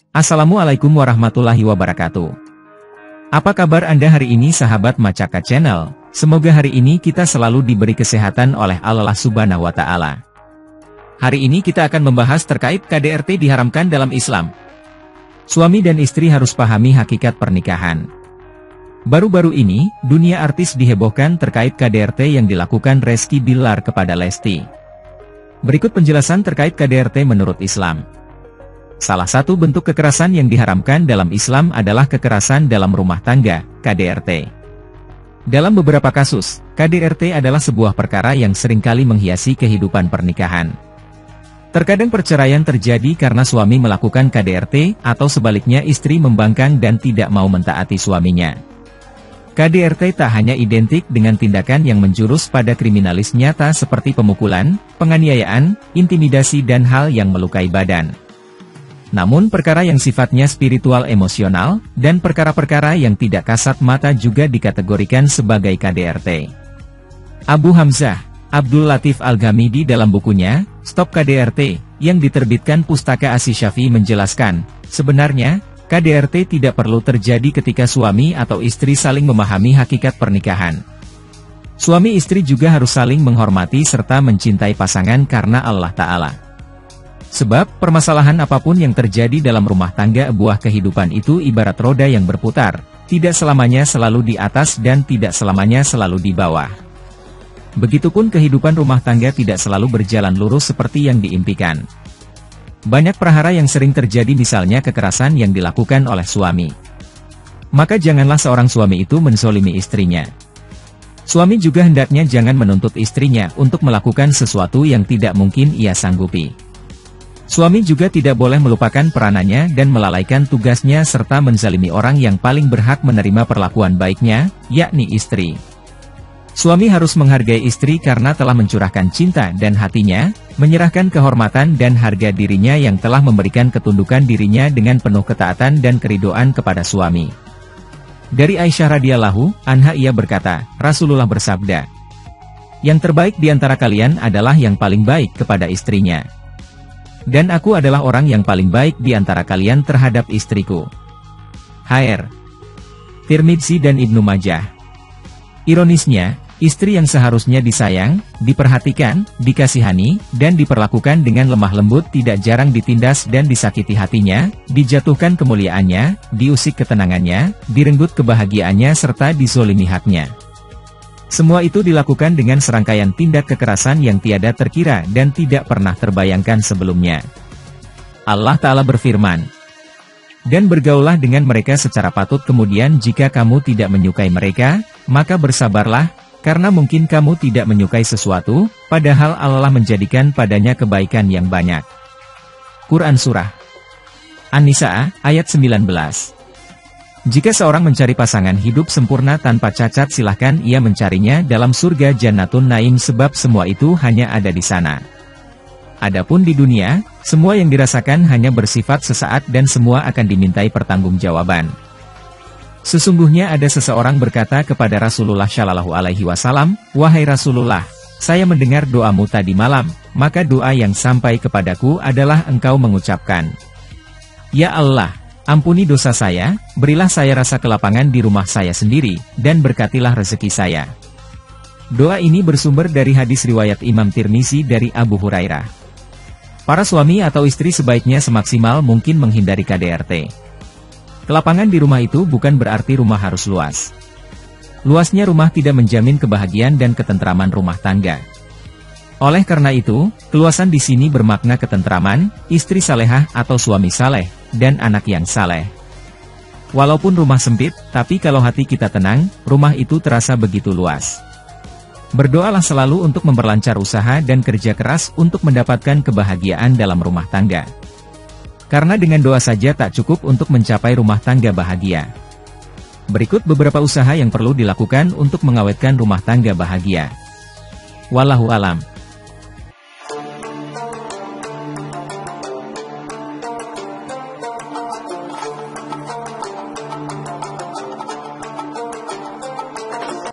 Assalamualaikum warahmatullahi wabarakatuh. Apa kabar Anda hari ini sahabat Macaka Channel? Semoga hari ini kita selalu diberi kesehatan oleh Allah Subhanahu wa Ta'ala. Hari ini kita akan membahas terkait KDRT diharamkan dalam Islam. Suami dan istri harus pahami hakikat pernikahan. Baru-baru ini, dunia artis dihebohkan terkait KDRT yang dilakukan Rizky Bilar kepada Lesti. Berikut penjelasan terkait KDRT menurut Islam. Salah satu bentuk kekerasan yang diharamkan dalam Islam adalah kekerasan dalam rumah tangga, KDRT. Dalam beberapa kasus, KDRT adalah sebuah perkara yang seringkali menghiasi kehidupan pernikahan. Terkadang perceraian terjadi karena suami melakukan KDRT, atau sebaliknya istri membangkang dan tidak mau mentaati suaminya. KDRT tak hanya identik dengan tindakan yang menjurus pada kriminalis nyata seperti pemukulan, penganiayaan, intimidasi dan hal yang melukai badan. Namun perkara yang sifatnya spiritual emosional, dan perkara-perkara yang tidak kasat mata juga dikategorikan sebagai KDRT. Abu Hamzah, Abdul Latif Al-Ghamidi dalam bukunya, Stop KDRT, yang diterbitkan Pustaka Asy-Syafi'i menjelaskan, sebenarnya, KDRT tidak perlu terjadi ketika suami atau istri saling memahami hakikat pernikahan. Suami istri juga harus saling menghormati serta mencintai pasangan karena Allah Ta'ala. Sebab, permasalahan apapun yang terjadi dalam rumah tangga buah kehidupan itu ibarat roda yang berputar, tidak selamanya selalu di atas dan tidak selamanya selalu di bawah. Begitupun kehidupan rumah tangga tidak selalu berjalan lurus seperti yang diimpikan. Banyak perhara yang sering terjadi misalnya kekerasan yang dilakukan oleh suami. Maka janganlah seorang suami itu menzolimi istrinya. Suami juga hendaknya jangan menuntut istrinya untuk melakukan sesuatu yang tidak mungkin ia sanggupi. Suami juga tidak boleh melupakan peranannya dan melalaikan tugasnya serta menzalimi orang yang paling berhak menerima perlakuan baiknya, yakni istri. Suami harus menghargai istri karena telah mencurahkan cinta dan hatinya, menyerahkan kehormatan dan harga dirinya yang telah memberikan ketundukan dirinya dengan penuh ketaatan dan keridoan kepada suami. Dari Aisyah radhiyallahu anha ia berkata, Rasulullah bersabda, "Yang terbaik di antara kalian adalah yang paling baik kepada istrinya. Dan aku adalah orang yang paling baik di antara kalian terhadap istriku." Hr. Tirmidzi dan Ibnu Majah. Ironisnya, istri yang seharusnya disayang, diperhatikan, dikasihani, dan diperlakukan dengan lemah lembut tidak jarang ditindas dan disakiti hatinya, dijatuhkan kemuliaannya, diusik ketenangannya, direnggut kebahagiaannya serta dizolimi haknya. Semua itu dilakukan dengan serangkaian tindak kekerasan yang tiada terkira dan tidak pernah terbayangkan sebelumnya. Allah Ta'ala berfirman, "Dan bergaullah dengan mereka secara patut, kemudian jika kamu tidak menyukai mereka, maka bersabarlah, karena mungkin kamu tidak menyukai sesuatu, padahal Allah menjadikan padanya kebaikan yang banyak." Quran Surah An-Nisa, ayat 19. Jika seorang mencari pasangan hidup sempurna tanpa cacat, silahkan ia mencarinya dalam surga Jannatun Naim sebab semua itu hanya ada di sana. Adapun di dunia, semua yang dirasakan hanya bersifat sesaat dan semua akan dimintai pertanggungjawaban. Sesungguhnya ada seseorang berkata kepada Rasulullah Shallallahu Alaihi Wasallam, "Wahai Rasulullah, saya mendengar doamu tadi malam, maka doa yang sampai kepadaku adalah engkau mengucapkan, 'Ya Allah, ampuni dosa saya, berilah saya rasa kelapangan di rumah saya sendiri, dan berkatilah rezeki saya.'" Doa ini bersumber dari hadis riwayat Imam Tirmizi dari Abu Hurairah. Para suami atau istri sebaiknya semaksimal mungkin menghindari KDRT. Kelapangan di rumah itu bukan berarti rumah harus luas. Luasnya rumah tidak menjamin kebahagiaan dan ketentraman rumah tangga. Oleh karena itu, keluasan di sini bermakna ketentraman, istri salehah atau suami saleh, dan anak yang saleh. Walaupun rumah sempit, tapi kalau hati kita tenang, rumah itu terasa begitu luas. Berdoalah selalu untuk memperlancar usaha dan kerja keras untuk mendapatkan kebahagiaan dalam rumah tangga. Karena dengan doa saja tak cukup untuk mencapai rumah tangga bahagia. Berikut beberapa usaha yang perlu dilakukan untuk mengawetkan rumah tangga bahagia. Wallahu alam.